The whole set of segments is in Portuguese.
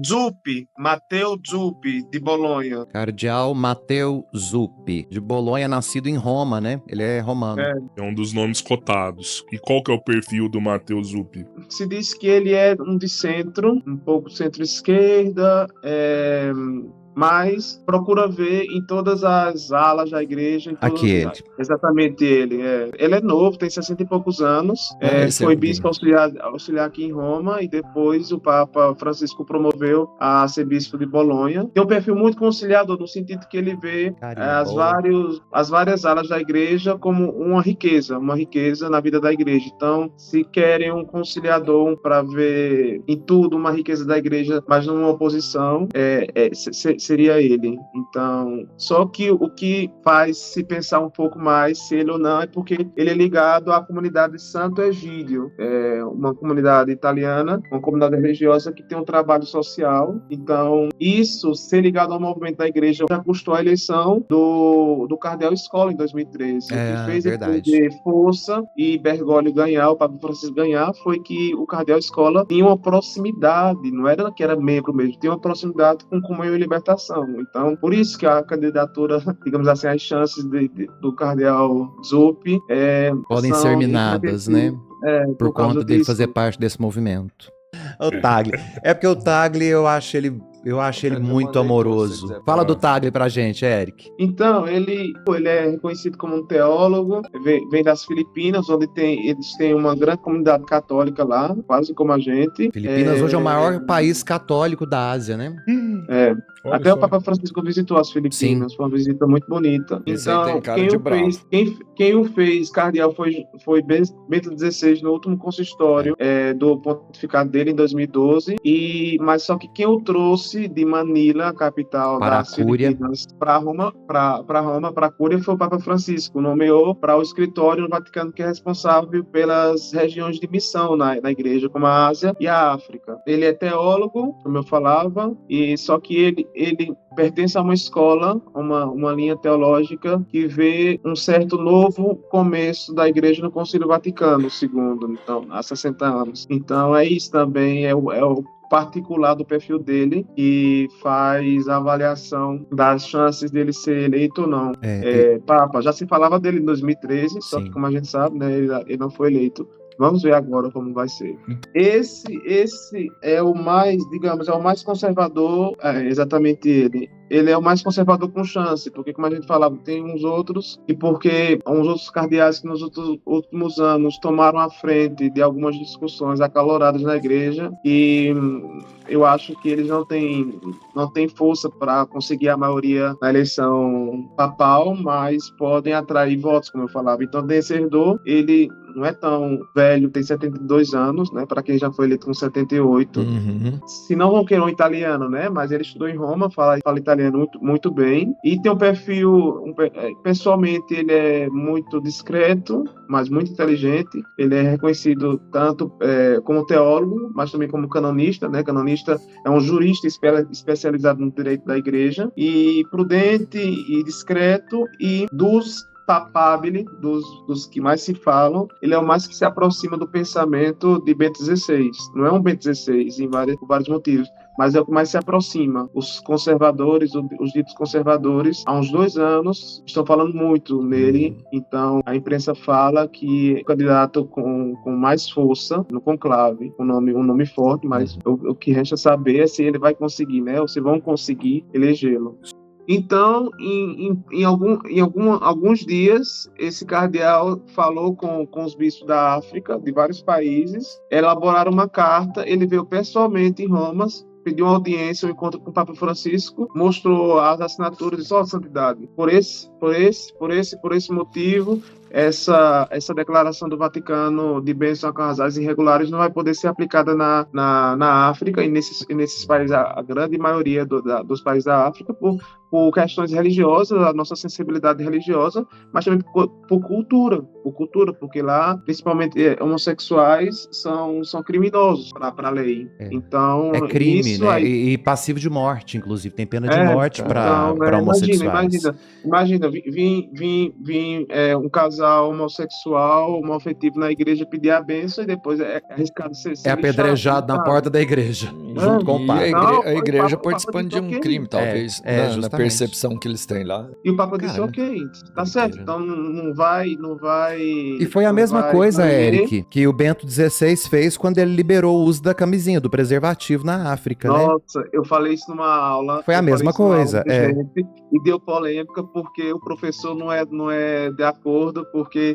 Zuppi, Matteo Zuppi, de Bolonha. Cardeal Matteo Zuppi, de Bolonha, nascido em Roma, né? Ele é romano. É um dos nomes cotados. E qual que é o perfil do Matteo Zuppi? Se diz que ele é um de centro, um pouco centro-esquerda, mas procura ver em todas as alas da igreja. Aquele. Exatamente ele. Ele é novo, tem 60 e poucos anos. Foi bispo auxiliar aqui em Roma e depois o Papa Francisco promoveu a ser bispo de Bolonha. Tem um perfil muito conciliador, no sentido que ele vê as várias alas da igreja como uma riqueza na vida da igreja. Então, se querem um conciliador para ver em tudo uma riqueza da igreja, mas numa oposição, seria ele. Então, só que o que faz se pensar um pouco mais se ele ou não é porque ele é ligado à comunidade de Santo Egídio, uma comunidade italiana, uma comunidade religiosa que tem um trabalho social. Então, isso, ser ligado ao movimento da igreja, já custou a eleição do Cardeal Scola em 2013. O que fez ele perder força e Bergoglio ganhar, o Papa Francisco ganhar, foi que o Cardeal Scola tinha uma proximidade, não era que era membro mesmo, tinha uma proximidade com Comunhão e Libertação. Então, por isso que a candidatura, digamos assim, as chances do Cardeal Zuppi podem ser minadas, né? Por conta dele fazer parte desse movimento. O Tagle. É porque o Tagle, eu acho ele muito amoroso. Fala do Tagle pra gente, Eric. Então, ele é reconhecido como um teólogo, vem das Filipinas, onde eles têm uma grande comunidade católica lá, quase como a gente. Filipinas hoje é o maior país católico da Ásia, né? Até o Papa Francisco visitou as Filipinas. Sim. Foi uma visita muito bonita. Então, quem o fez cardeal foi Bento XVI no último consistório do pontificado dele em 2012. Mas só que quem o trouxe de Manila, a capital das Filipinas, para Roma, para a Cúria, foi o Papa Francisco. Nomeou para o escritório no Vaticano, que é responsável pelas regiões de missão na igreja, como a Ásia e a África. Ele é teólogo, como eu falava, e só que ele pertence a uma escola, uma linha teológica que vê um certo novo começo da igreja no Concílio Vaticano II, então, há 60 anos. Então, é isso também, é o particular do perfil dele que faz a avaliação das chances dele ser eleito ou não. Papa, já se falava dele em 2013, só que, como a gente sabe, né, ele não foi eleito. Vamos ver agora como vai ser. Esse é o mais, digamos, é o mais conservador, exatamente ele. Ele é o mais conservador com chance, porque, como a gente falava, tem uns outros, e porque uns outros cardeais que nos últimos anos tomaram a frente de algumas discussões acaloradas na igreja, e eu acho que eles não têm força para conseguir a maioria na eleição papal, mas podem atrair votos, como eu falava. Então, Dencerdor, ele não é tão velho, tem 72 anos, né? Para quem já foi eleito com 78. Se não vão querer um italiano, né? Mas ele estudou em Roma, fala italiano muito bem. E tem um perfil, pessoalmente, ele é muito discreto, mas muito inteligente. Ele é reconhecido tanto como teólogo, mas também como canonista, né? Canonista é um jurista especializado no direito da igreja. E prudente e discreto, e dos papabile, dos que mais se falam, ele é o mais que se aproxima do pensamento de Bento XVI. Não é um Bento XVI por vários motivos, mas é o que mais se aproxima. Os conservadores, os ditos conservadores, há uns 2 anos, estão falando muito nele. Então, a imprensa fala que o candidato com mais força no conclave, um nome forte, mas o que resta saber é se ele vai conseguir, né? Ou se vão conseguir elegê-lo. Então, em alguns dias, esse cardeal falou com os bispos da África, de vários países, elaboraram uma carta. Ele veio pessoalmente em Roma, pediu uma audiência, um encontro com o Papa Francisco, mostrou as assinaturas e só santidade. Por esse motivo, essa declaração do Vaticano de bênção a casais irregulares não vai poder ser aplicada na África e nesses países, a grande maioria dos países da África, por questões religiosas, a nossa sensibilidade religiosa, mas também por cultura, porque lá, principalmente homossexuais, são criminosos para a lei. É. Então, é crime crime, né? E passivo de morte, inclusive. Tem pena de morte para homossexuais. Imagina, vim um casal homossexual, homoafetivo na igreja pedir a bênção e depois é arriscado ser apedrejado na porta da igreja, junto com o Papa. A igreja participando de um crime, talvez, na percepção que eles têm lá. E o Papa disse, ok, tá certo, então não vai... E foi a mesma coisa, Eric, que o Bento XVI fez quando ele liberou o uso da camisinha, do preservativo na África, né? Nossa, eu falei isso numa aula. Foi a mesma coisa, e deu polêmica porque o professor não é de acordo, porque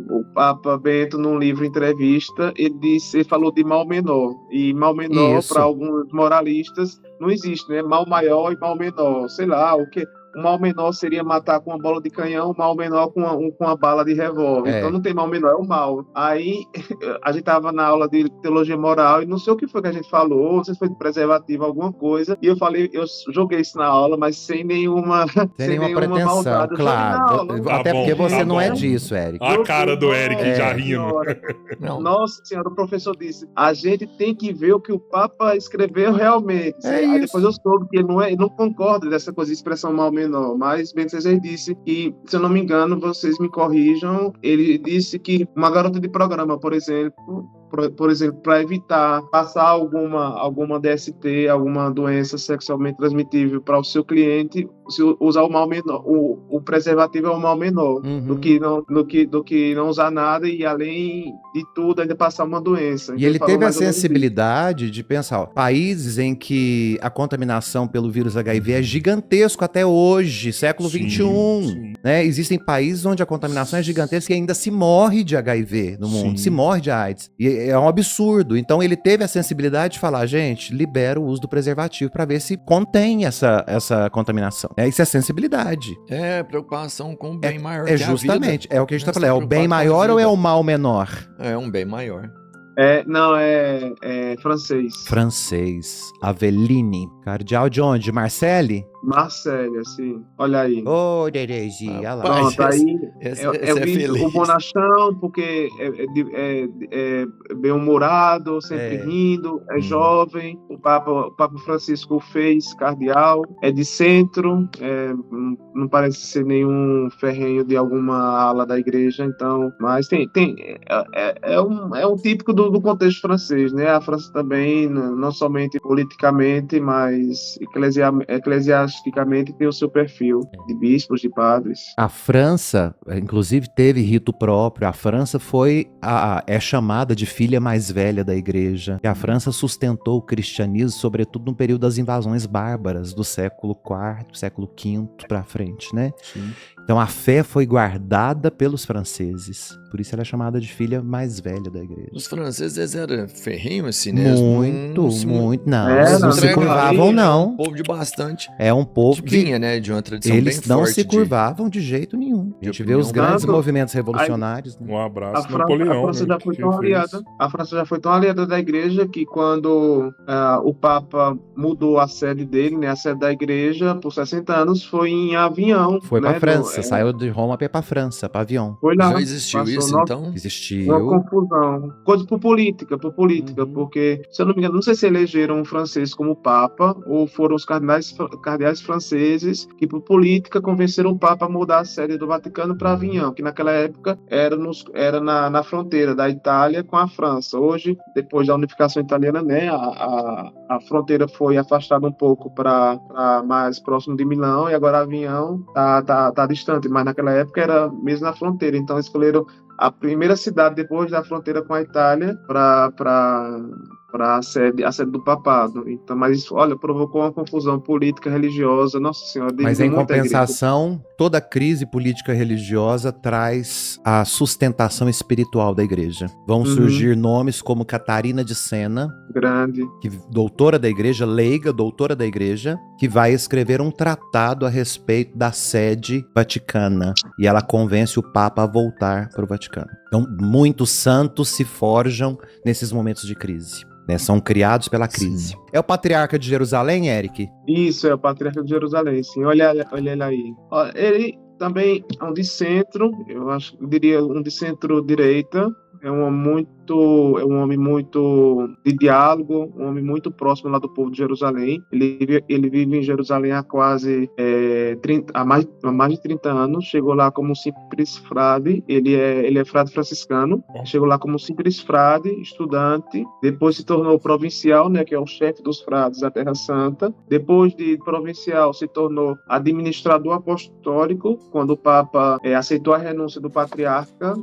o Papa Bento, num livro entrevista, ele falou de mal menor. E mal menor, para alguns moralistas, não existe, né? Mal maior e mal menor. Sei lá, o que... O mal menor seria matar com uma bola de canhão, o mal menor com uma bala de revólver. Então não tem mal menor, é o mal. Aí a gente tava na aula de teologia moral e não sei o que foi que a gente falou, não sei se foi de preservativo, alguma coisa. E eu joguei isso na aula, mas sem nenhuma pretensão, maldade. Claro. Até porque você não é disso, Eric. A cara do Eric já rindo. Nossa senhora, o professor disse, a gente tem que ver o que o Papa escreveu realmente. Aí depois eu soube que ele não concorda dessa coisa de expressão mal menor. Mas Bento XVI disse que, se eu não me engano, vocês me corrijam, ele disse que uma garota de programa, por exemplo, para evitar passar alguma DST, alguma doença sexualmente transmitível para o seu cliente, se usar o mal menor, o preservativo é o mal menor, do que não usar nada e, além de tudo, ainda passar uma doença. E ele teve a sensibilidade de pensar, países em que a contaminação pelo vírus HIV é gigantesco até hoje, século XXI, né? Existem países onde a contaminação é gigantesca e ainda se morre de HIV no mundo, se morre de AIDS. E é um absurdo. Então ele teve a sensibilidade de falar, gente, libera o uso do preservativo para ver se contém essa contaminação. Isso é sensibilidade. Preocupação com o bem maior. Justamente, é o que a gente tá falando. É o bem maior ou é o mal menor? É um bem maior. Não, é francês. Francês. Aveline. Cardeal de onde? Marcelle? Marcelle, assim. Olha aí. Ô, Derezinha, olha lá. Pronto, aí o bonachão, porque é bem-humorado, sempre rindo, é jovem. O Papa Francisco fez cardeal, é de centro, não parece ser nenhum ferrenho de alguma ala da igreja, então, mas é um típico do contexto francês, né? A França também, não somente politicamente, mas eclesiasticamente tem o seu perfil de bispos, de padres. A França, inclusive, teve rito próprio. A França é chamada de filha mais velha da igreja. E a França sustentou o cristianismo, sobretudo no período das invasões bárbaras do século IV, século V para frente, né? Sim. Então a fé foi guardada pelos franceses. Por isso ela é chamada de filha mais velha da igreja. Os franceses eram ferrenhos assim, né? Muito. Eles não se curvavam, não. Um povo de bastante. É um povo que vinha, né, de uma tradição eles bem não forte. Se curvavam de jeito nenhum. A gente vê os grandes movimentos revolucionários. Um abraço, Napoleão. A França já foi tão aliada da igreja que quando o Papa mudou a sede dele, né, a sede da igreja, por 60 anos, foi em Avignon. Foi pra França. Saiu de Roma para França, para Avião. Foi lá. Já existiu isso, então? Existiu. Uma confusão. Coisa por política, porque, se eu não me engano, não sei se elegeram um francês como Papa, ou foram os cardeais franceses que, por política, convenceram o Papa a mudar a sede do Vaticano para Avignon, que naquela época era na fronteira da Itália com a França. Hoje, depois da unificação italiana, né, a fronteira foi afastada um pouco para mais próximo de Milão, e agora Avignon tá distante, mas naquela época era mesmo na fronteira. Então escolheram a primeira cidade depois da fronteira com a Itália para a sede do papado. Então, mas isso, olha, provocou uma confusão política, religiosa, nossa senhora. Mas em compensação, toda crise política religiosa traz a sustentação espiritual da igreja. Vão surgir nomes como Catarina de Sena, grande, doutora da igreja, leiga, doutora da igreja, que vai escrever um tratado a respeito da sede vaticana. E ela convence o Papa a voltar para o Vaticano. Então, muitos santos se forjam nesses momentos de crise. Né, são criados pela crise. Sim. É o patriarca de Jerusalém, Eric? Isso, é o patriarca de Jerusalém, sim. Olha ele aí. Ele também é um de centro, eu diria um de centro-direita, é um homem muito um homem muito de diálogo, um homem muito próximo lá do povo de Jerusalém. Ele vive em Jerusalém há quase há mais de 30 anos. Chegou lá como simples frade. Ele é frade franciscano. Chegou lá como simples frade, estudante. Depois se tornou provincial, né, que é o chefe dos frades da Terra Santa. Depois de provincial se tornou administrador apostólico, quando o Papa aceitou a renúncia do patriarca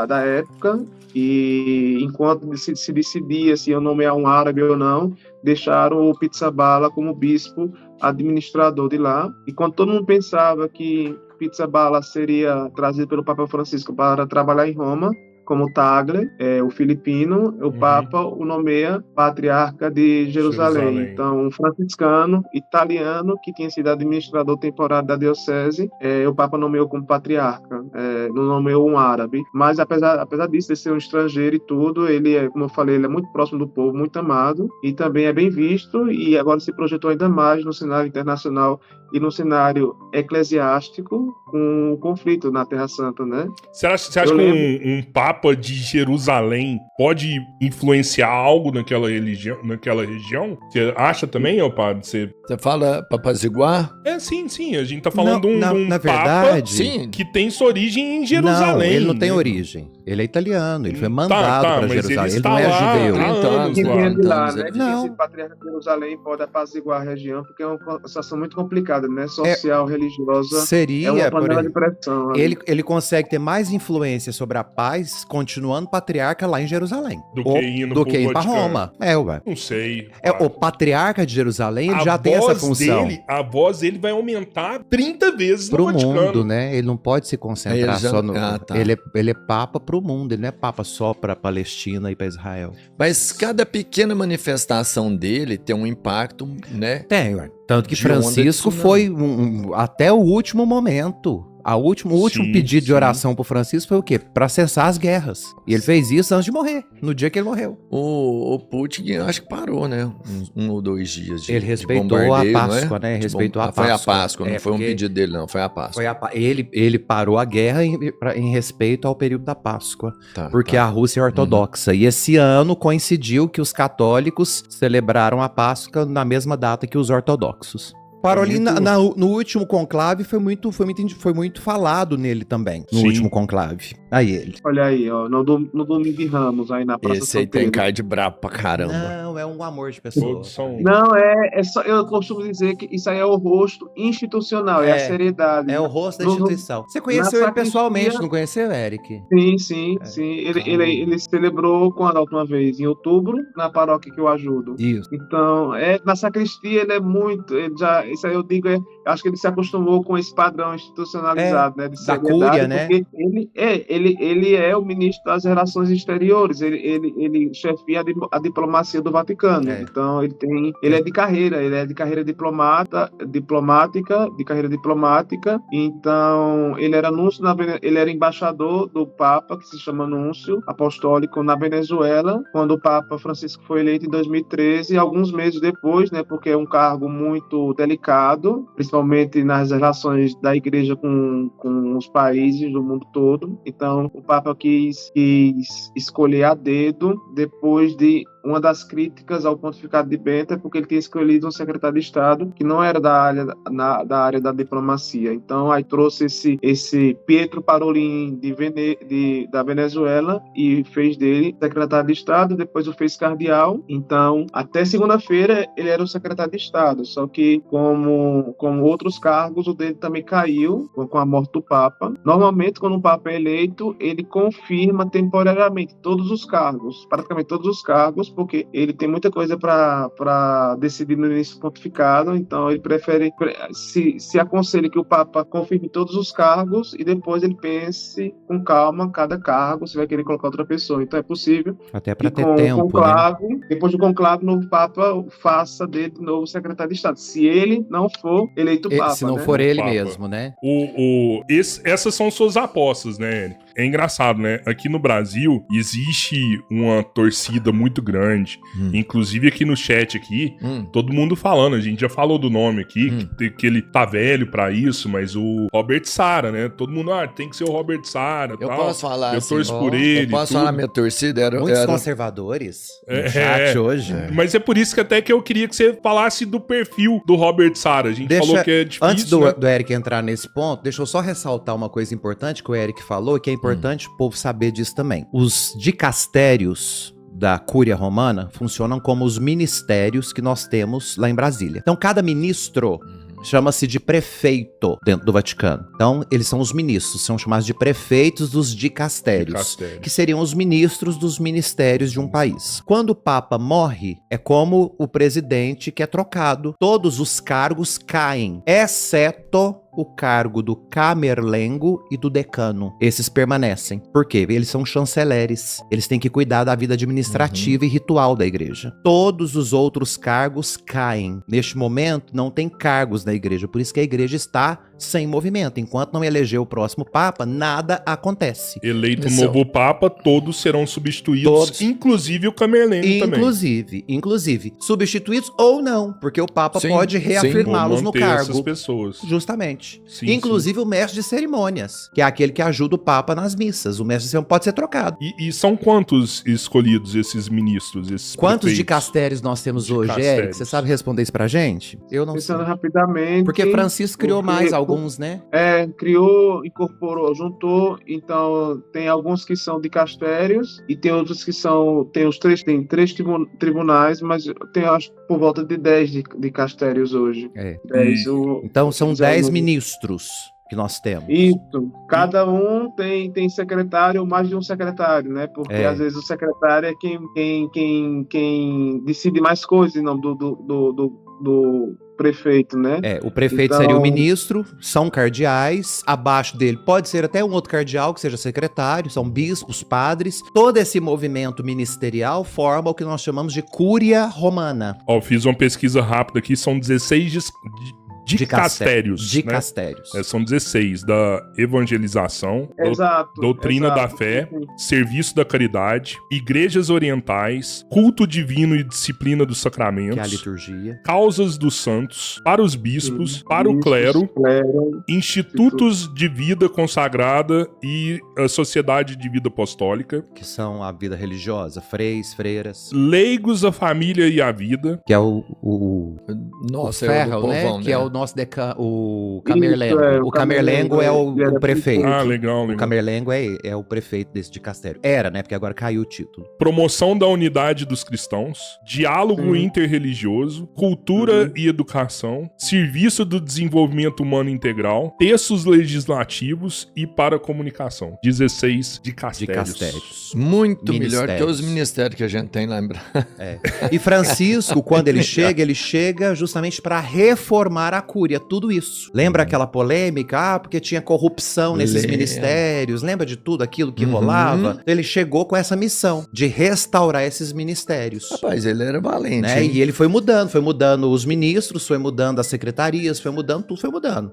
da época, e enquanto se decidia se ia nomear um árabe ou não, deixaram o Pizzaballa como bispo administrador de lá. E quando todo mundo pensava que Pizzaballa seria trazido pelo Papa Francisco para trabalhar em Roma, como Tagle, o filipino, o Papa o nomeia patriarca de Jerusalém. Então, um franciscano, italiano, que tinha sido administrador temporário da diocese, o Papa nomeou como patriarca, não nomeou um árabe. Mas, apesar disso, de ser um estrangeiro e tudo, ele como eu falei, ele é muito próximo do povo, muito amado, e também é bem visto, e agora se projetou ainda mais no cenário internacional e no cenário eclesiástico, com o conflito na Terra Santa, né? Você acha que um Papa de Jerusalém pode influenciar algo naquela região? Você acha também, ô padre? Você fala para apaziguar? Sim. A gente tá falando de um na Papa verdade, que tem sua origem em Jerusalém. Não, ele não tem origem. Ele é italiano, ele foi mandado para Jerusalém. Ele não é judeu. 30 anos lá, né? Não. Esse patriarca de Jerusalém pode apaziguar a região, porque é uma situação muito complicada, né? Social, religiosa. Seria, uma panela de pressão. Ele consegue ter mais influência sobre a paz continuando patriarca lá em Jerusalém. Do que ir para Roma. Ué. Não sei. O patriarca de Jerusalém, ele já tem essa função. A voz dele vai aumentar 30 vezes pro no Vaticano. Mundo, né? Ele não pode se concentrar só no... Ele é papa pro mundo, ele não é papa só pra Palestina e pra Israel. Mas cada pequena manifestação dele tem um impacto, né? Tem, ué. Tanto que Francisco foi até o último momento. O último pedido de oração pro Francisco foi o quê? Pra cessar as guerras. E ele fez isso antes de morrer, no dia que ele morreu. O Putin, acho que parou, né? Um ou 2 dias de ele respeitou a Páscoa, né? Respeitou a Páscoa. Foi a Páscoa, não foi um pedido dele, não. Foi a Páscoa. Ele parou a guerra em respeito ao período da Páscoa. Porque a Rússia é ortodoxa. E esse ano coincidiu que os católicos celebraram a Páscoa na mesma data que os ortodoxos. Parolin, no último conclave, foi muito falado nele também. No último conclave. Aí ele. Olha aí, ó. No domingo de Ramos, aí na Praça Esse aí tem cara de brabo pra caramba. Não, é um amor de pessoa. Não, só, eu costumo dizer que isso aí é o rosto institucional, é a seriedade. É o rosto da instituição. Você conheceu ele pessoalmente, não conheceu, Eric? Sim. Ele celebrou quando a última vez? Em outubro, na paróquia que eu ajudo. Isso. Então, na sacristia ele é muito... Isso aí eu digo, acho que ele se acostumou com esse padrão institucionalizado, né? De da cúria, né? Porque ele é o ministro das Relações Exteriores, ele chefia a diplomacia do Vaticano. Então, ele é de carreira diplomática, então ele era embaixador do Papa, que se chama Núncio Apostólico na Venezuela, quando o Papa Francisco foi eleito em 2013, alguns meses depois, né? Porque é um cargo muito delicado, principalmente nas relações da igreja com os países do mundo todo. Então, o Papa quis escolher a dedo, depois de uma das críticas ao pontificado de Bento, porque ele tinha escolhido um secretário de Estado que não era da área da diplomacia. Então, aí trouxe esse Pietro Parolin da Venezuela e fez dele secretário de Estado, depois o fez cardeal. Então, até segunda-feira, ele era o secretário de Estado, só que como outros cargos, o dele também caiu com a morte do Papa. Normalmente, quando o Papa é eleito, ele confirma temporariamente todos os cargos, praticamente todos os cargos, porque ele tem muita coisa para decidir no início do pontificado, então ele prefere, se aconselha que o Papa confirme todos os cargos e depois ele pense com calma cada cargo, se vai querer colocar outra pessoa. Então é possível. Até para ter tempo, conclave, né? Depois do conclave, o novo Papa faça dele de novo secretário de Estado, se ele não for eleito Papa. Se não for ele mesmo, né? Essas são suas apostas, né, Eric? É engraçado, né? Aqui no Brasil existe uma torcida muito grande grande. Inclusive aqui no chat aqui, todo mundo falando, a gente já falou do nome aqui, que ele tá velho pra isso, mas o Robert Sara, né? Todo mundo, tem que ser o Robert Sara. Eu posso falar eu torço por ele. Eu posso falar minha torcida. Muitos conservadores no chat hoje. Mas é por isso que até que eu queria que você falasse do perfil do Robert Sara. A gente falou que é difícil. Antes do Eric entrar nesse ponto, deixa eu só ressaltar uma coisa importante que o Eric falou, e que é importante o povo saber disso também. Os dicastérios da Cúria Romana funcionam como os ministérios que nós temos lá em Brasília. Então, cada ministro chama-se de prefeito dentro do Vaticano. Então, eles são os ministros, são chamados de prefeitos dos dicastérios, que seriam os ministros dos ministérios de um país. Quando o Papa morre, é como o presidente que é trocado. Todos os cargos caem, exceto o cargo do camerlengo e do decano. Esses permanecem. Por quê? Eles são chanceleres. Eles têm que cuidar da vida administrativa e ritual da igreja. Todos os outros cargos caem. Neste momento, não tem cargos na igreja. Por isso que a igreja está sem movimento. Enquanto não eleger o próximo Papa, nada acontece. Eleito um novo Papa, todos serão substituídos, inclusive o camerlengo também. Inclusive. Substituídos ou não, porque o Papa pode reafirmá-los no cargo. Essas pessoas. Justamente. Inclusive o mestre de cerimônias, que é aquele que ajuda o Papa nas missas. O mestre de cerimônias pode ser trocado. E são quantos escolhidos esses ministros? Quantos dicastérios nós temos hoje, Eric? Você sabe responder isso pra gente? Eu não sei. Pensando rapidamente. Porque Francisco criou mais alguns, né? Criou, incorporou, juntou. Então, tem alguns que são dicastérios e tem outros que são. Tem três tribunais, mas tem, acho, por volta de 10 dicastérios hoje. Então, são 10 ministros que nós temos. Isso. Cada um tem secretário ou mais de um secretário, né? Porque às vezes o secretário é quem decide mais coisas em nome do prefeito, né? O prefeito seria o ministro, são cardeais, abaixo dele pode ser até um outro cardeal que seja secretário, são bispos, padres. Todo esse movimento ministerial forma o que nós chamamos de Cúria Romana. Fiz uma pesquisa rápida aqui, são 16 dicastérios. Né? São 16, da evangelização, doutrina da fé, serviço da caridade, igrejas orientais, culto divino e disciplina dos sacramentos, que é a liturgia, causas dos santos, para os bispos, para o clero, institutos de vida consagrada e a sociedade de vida apostólica, que são a vida religiosa, freis, freiras, leigos, a família e a vida, que é o ferro, né? Que é o nosso o camerlengo. O camerlengo é o prefeito. Legal. O camerlengo é o prefeito desse dicastério. Era, né? Porque agora caiu o título. Promoção da unidade dos cristãos, diálogo interreligioso, cultura e educação, serviço do desenvolvimento humano integral, textos legislativos e para comunicação. 16 dicastérios. Muito melhor que os ministérios que a gente tem lá em E Francisco, quando ele chega justamente para reformar a Cúria, tudo isso. Lembra aquela polêmica? Porque tinha corrupção nesses ministérios, lembra de tudo aquilo que rolava? Ele chegou com essa missão de restaurar esses ministérios. Rapaz, ele era valente. Né? E ele foi mudando os ministros, foi mudando as secretarias, foi mudando tudo, foi mudando.